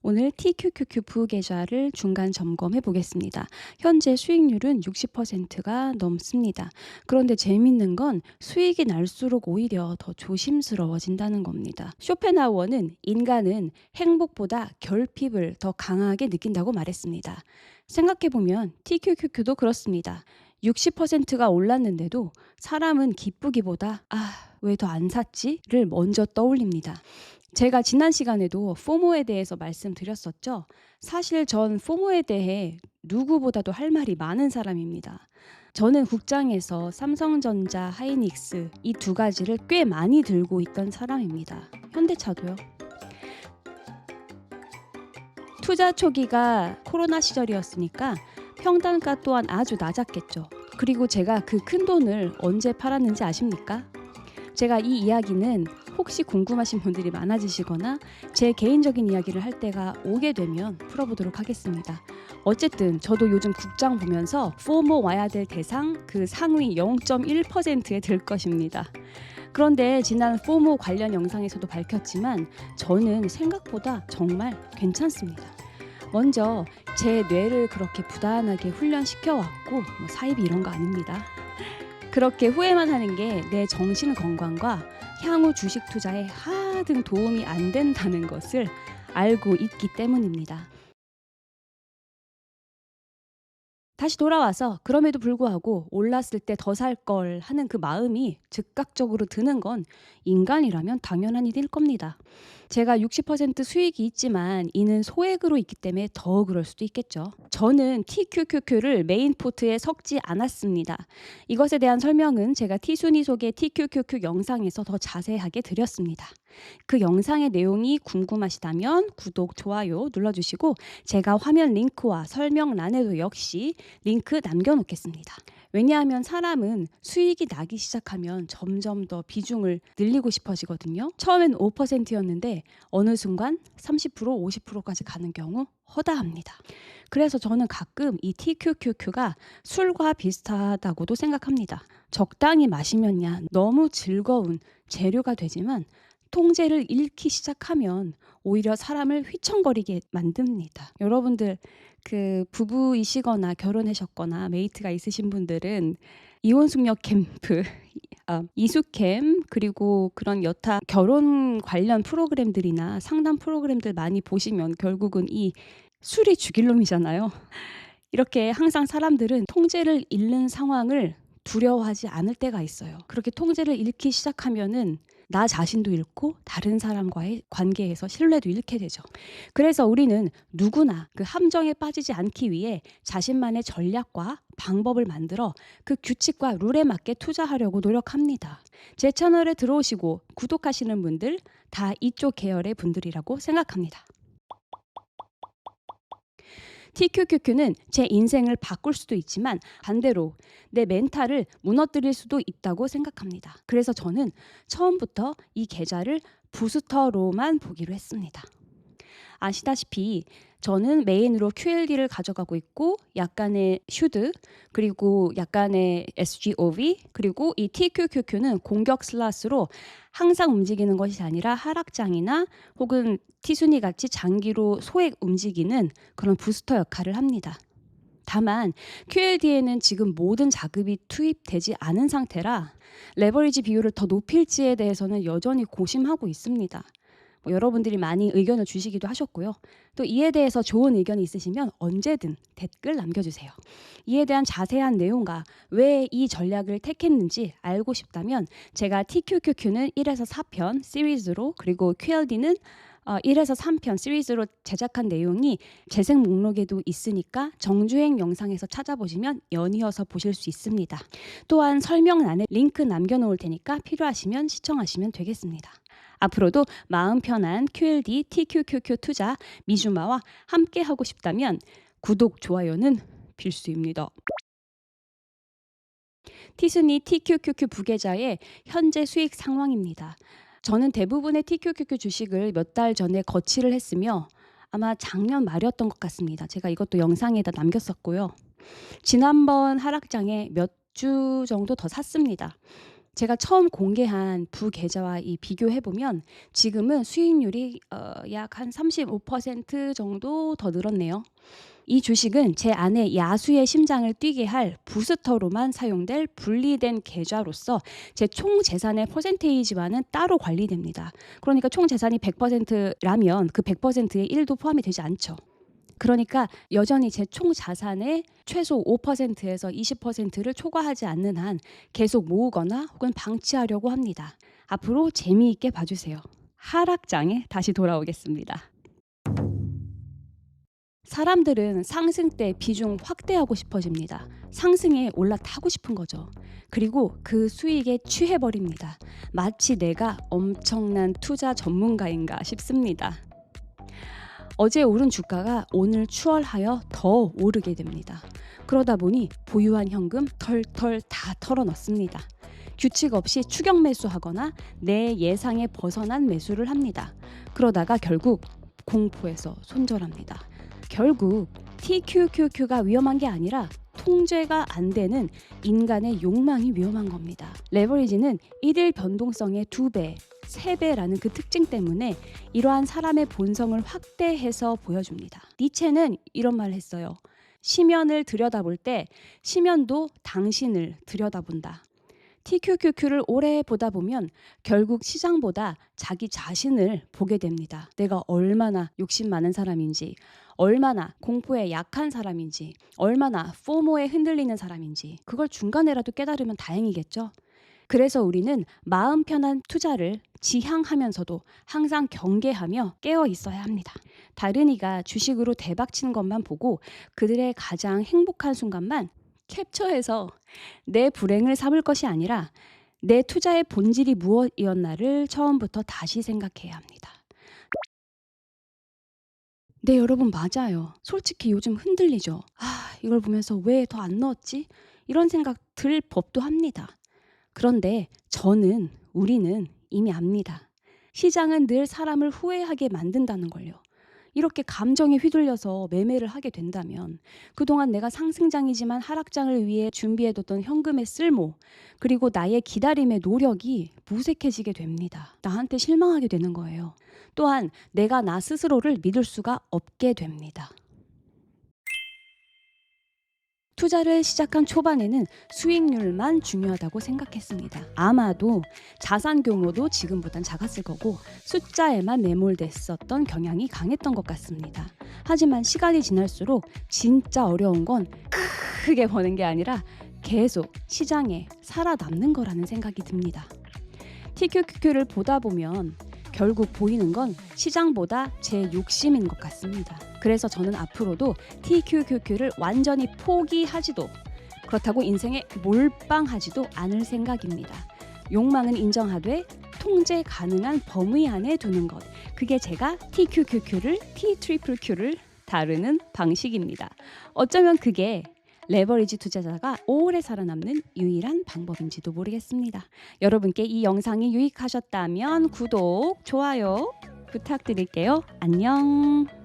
오늘 TQQQ 부계좌를 중간 점검해 보겠습니다. 현재 수익률은 60%가 넘습니다. 그런데 재밌는 건 수익이 날수록 오히려 더 조심스러워진다는 겁니다. 쇼펜하우어는 인간은 행복보다 결핍을 더 강하게 느낀다고 말했습니다. 생각해보면 TQQQ도 그렇습니다. 60%가 올랐는데도 사람은 기쁘기보다 왜 더 안 샀지?를 먼저 떠올립니다. 제가 지난 시간에도 포모에 대해서 말씀드렸었죠. 사실 전 포모에 대해 누구보다도 할 말이 많은 사람입니다. 저는 국장에서 삼성전자, 하이닉스 이 두 가지를 꽤 많이 들고 있던 사람입니다. 현대차도요. 투자 초기가 코로나 시절이었으니까 평단가 또한 아주 낮았겠죠. 그리고 제가 그 큰 돈을 언제 팔았는지 아십니까? 제가 이 이야기는 혹시 궁금하신 분들이 많아지시거나 제 개인적인 이야기를 할 때가 오게 되면 풀어보도록 하겠습니다. 어쨌든 저도 요즘 국장 보면서 포모 와야 될 대상 그 상위 0.1%에 들 것입니다. 그런데 지난 포모 관련 영상에서도 밝혔지만 저는 생각보다 정말 괜찮습니다. 먼저 제 뇌를 그렇게 부단하게 훈련시켜왔고 사이비 이런 거 아닙니다. 그렇게 후회만 하는 게 내 정신 건강과 향후 주식 투자에 하등 도움이 안 된다는 것을 알고 있기 때문입니다. 다시 돌아와서 그럼에도 불구하고 올랐을 때 더 살 걸 하는 그 마음이 즉각적으로 드는 건 인간이라면 당연한 일일 겁니다. 제가 60% 수익이 있지만 이는 소액으로 있기 때문에 더 그럴 수도 있겠죠. 저는 TQQQ를 메인 포트에 섞지 않았습니다. 이것에 대한 설명은 제가 T순위 속의 TQQQ 영상에서 더 자세하게 드렸습니다. 그 영상의 내용이 궁금하시다면 구독, 좋아요 눌러주시고 제가 화면 링크와 설명란에도 역시 링크 남겨놓겠습니다. 왜냐하면 사람은 수익이 나기 시작하면 점점 더 비중을 늘리고 싶어지거든요. 처음엔 5%였는데 어느 순간 30%, 50%까지 가는 경우 허다합니다. 그래서 저는 가끔 이 TQQQ가 술과 비슷하다고도 생각합니다. 적당히 마시면야 너무 즐거운 재료가 되지만 통제를 잃기 시작하면 오히려 사람을 휘청거리게 만듭니다. 여러분들 그 부부이시거나 결혼하셨거나 메이트가 있으신 분들은 이혼숙녀 캠프, 이숙캠 그리고 그런 여타 결혼 관련 프로그램들이나 상담 프로그램들 많이 보시면 결국은 이 술이 죽일 놈이잖아요. 이렇게 항상 사람들은 통제를 잃는 상황을 두려워하지 않을 때가 있어요. 그렇게 통제를 잃기 시작하면은 나 자신도 잃고 다른 사람과의 관계에서 신뢰도 잃게 되죠. 그래서 우리는 누구나 그 함정에 빠지지 않기 위해 자신만의 전략과 방법을 만들어 그 규칙과 룰에 맞게 투자하려고 노력합니다. 제 채널에 들어오시고 구독하시는 분들 다 이쪽 계열의 분들이라고 생각합니다. TQQQ는 제 인생을 바꿀 수도 있지만 반대로 내 멘탈을 무너뜨릴 수도 있다고 생각합니다. 그래서 저는 처음부터 이 계좌를 부스터로만 보기로 했습니다. 아시다시피 저는 메인으로 QLD를 가져가고 있고 약간의 슈드 그리고 약간의 SGOV 그리고 이 TQQQ는 공격 슬롯으로 항상 움직이는 것이 아니라 하락장이나 혹은 T순위 같이 장기로 소액 움직이는 그런 부스터 역할을 합니다. 다만 QLD에는 지금 모든 자금이 투입되지 않은 상태라 레버리지 비율을 더 높일지에 대해서는 여전히 고심하고 있습니다. 여러분들이 많이 의견을 주시기도 하셨고요. 또 이에 대해서 좋은 의견이 있으시면 언제든 댓글 남겨주세요. 이에 대한 자세한 내용과 왜 이 전략을 택했는지 알고 싶다면 제가 TQQQ는 1에서 4편 시리즈로 그리고 QLD는 1에서 3편 시리즈로 제작한 내용이 재생 목록에도 있으니까 정주행 영상에서 찾아보시면 연이어서 보실 수 있습니다. 또한 설명란에 링크 남겨놓을 테니까 필요하시면 시청하시면 되겠습니다. 앞으로도 마음 편한 QLD, TQQQ 투자 미주마와 함께 하고 싶다면 구독, 좋아요는 필수입니다. T순위 TQQQ 부계좌의 현재 수익 상황입니다. 저는 대부분의 TQQQ 주식을 몇 달 전에 거치를 했으며 아마 작년 말이었던 것 같습니다. 제가 이것도 영상에다 남겼었고요. 지난번 하락장에 몇 주 정도 더 샀습니다. 제가 처음 공개한 부계좌와 이 비교해 보면 지금은 수익률이 약 한 35% 정도 더 늘었네요. 이 주식은 제 아내 야수의 심장을 뛰게 할 부스터로만 사용될 분리된 계좌로서 제 총 재산의 퍼센테이지와는 따로 관리됩니다. 그러니까 총 재산이 100%라면 그 100%의 1도 포함이 되지 않죠. 그러니까 여전히 제 총 자산의 최소 5%에서 20%를 초과하지 않는 한 계속 모으거나 혹은 방치하려고 합니다. 앞으로 재미있게 봐주세요. 하락장에 다시 돌아오겠습니다. 사람들은 상승 때 비중 확대하고 싶어집니다. 상승에 올라타고 싶은 거죠. 그리고 그 수익에 취해버립니다. 마치 내가 엄청난 투자 전문가인가 싶습니다. 어제 오른 주가가 오늘 추월하여 더 오르게 됩니다. 그러다 보니 보유한 현금 털털 다 털어넣습니다. 규칙 없이 추격 매수하거나 내 예상에 벗어난 매수를 합니다. 그러다가 결국 공포에서 손절합니다. 결국 TQQQ가 위험한 게 아니라 통제가 안 되는 인간의 욕망이 위험한 겁니다. 레버리지는 일일 변동성의 2배, 3배라는 그 특징 때문에 이러한 사람의 본성을 확대해서 보여줍니다. 니체는 이런 말을 했어요. 시면을 들여다볼 때 시면도 당신을 들여다본다. TQQQ를 오래 보다 보면 결국 시장보다 자기 자신을 보게 됩니다. 내가 얼마나 욕심 많은 사람인지, 얼마나 공포에 약한 사람인지, 얼마나 포모에 흔들리는 사람인지 그걸 중간에라도 깨달으면 다행이겠죠. 그래서 우리는 마음 편한 투자를 지향하면서도 항상 경계하며 깨어 있어야 합니다. 다른 이가 주식으로 대박친 것만 보고 그들의 가장 행복한 순간만 캡처해서 내 불행을 삼을 것이 아니라 내 투자의 본질이 무엇이었나를 처음부터 다시 생각해야 합니다. 네, 여러분 맞아요. 솔직히 요즘 흔들리죠. 이걸 보면서 왜 더 안 넣었지? 이런 생각 들 법도 합니다. 그런데 우리는 이미 압니다. 시장은 늘 사람을 후회하게 만든다는 걸요. 이렇게 감정에 휘둘려서 매매를 하게 된다면 그동안 내가 상승장이지만 하락장을 위해 준비해뒀던 현금의 쓸모, 그리고 나의 기다림의 노력이 무색해지게 됩니다. 나한테 실망하게 되는 거예요. 또한 내가 나 스스로를 믿을 수가 없게 됩니다. 투자를 시작한 초반에는 수익률만 중요하다고 생각했습니다. 아마도 자산 규모도 지금보단 작았을 거고 숫자에만 매몰됐었던 경향이 강했던 것 같습니다. 하지만 시간이 지날수록 진짜 어려운 건 크게 버는 게 아니라 계속 시장에 살아남는 거라는 생각이 듭니다. TQQQ를 보다 보면 결국 보이는 건 시장보다 제 욕심인 것 같습니다. 그래서 저는 앞으로도 TQQQ를 완전히 포기하지도, 그렇다고 인생에 몰빵하지도 않을 생각입니다. 욕망은 인정하되 통제 가능한 범위 안에 두는 것, 그게 제가 TQQQ를 TQQ를 다루는 방식입니다. 어쩌면 그게 레버리지 투자자가 오래 살아남는 유일한 방법인지도 모르겠습니다. 여러분께 이 영상이 유익하셨다면 구독, 좋아요 부탁드릴게요. 안녕.